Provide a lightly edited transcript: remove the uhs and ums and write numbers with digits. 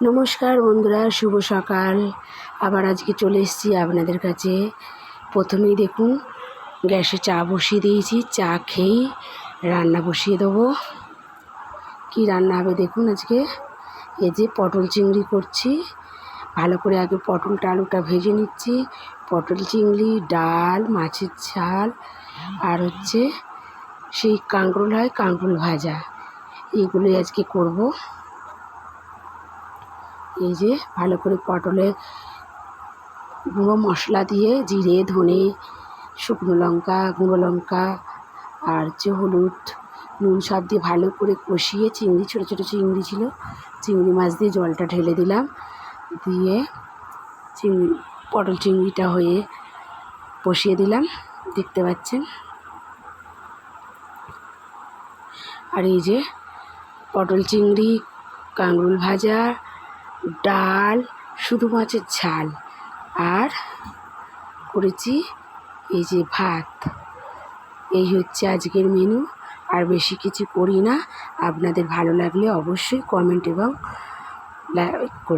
নমস্কার বন্ধুরা, শুভ সকাল। আবার আজকে চলে এসেছি আপনাদের কাছে। প্রথমেই দেখুন গ্যাসে চা বসিয়ে দিয়েছি। চা খেয়েই রান্না বসিয়ে দেবো। কি রান্না হবে দেখুন আজকে। এই যে পটল চিংড়ি করছি। ভালো করে আগে পটলটা আলুটা ভেজে নিচ্ছি। পটল চিংড়ি, ডাল, মাছের ঝাল, আর হচ্ছে সেই কাঁকরোল হয়, কাঁকরোল ভাজা, এইগুলোই আজকে করব। এই যে ভালো করে পটলে গুঁড়ো মশলা দিয়ে জিরে, ধনে, শুকনো লঙ্কা, গুঁড়ো লঙ্কা আর হচ্ছে হলুদ, নুন সব দিয়ে ভালো করে কষিয়ে চিংড়ি, ছোটো ছোটো চিংড়ি ছিল, চিংড়ি মাছ দিয়ে জলটা ঢেলে দিলাম। দিয়ে পটল চিংড়িটা হয়ে বসিয়ে দিলাম, দেখতে পাচ্ছেন। আর এই যে পটল চিংড়ি, কাঁকরোল ভাজা, ডাল, শুধু মাছের ঝাল, আর করেছি এই যে ভাত। এই হচ্ছে আজকের মেনু। আর বেশি কিছু করি না। আপনাদের ভালো লাগলে অবশ্যই কমেন্ট এবং লাইক করবেন।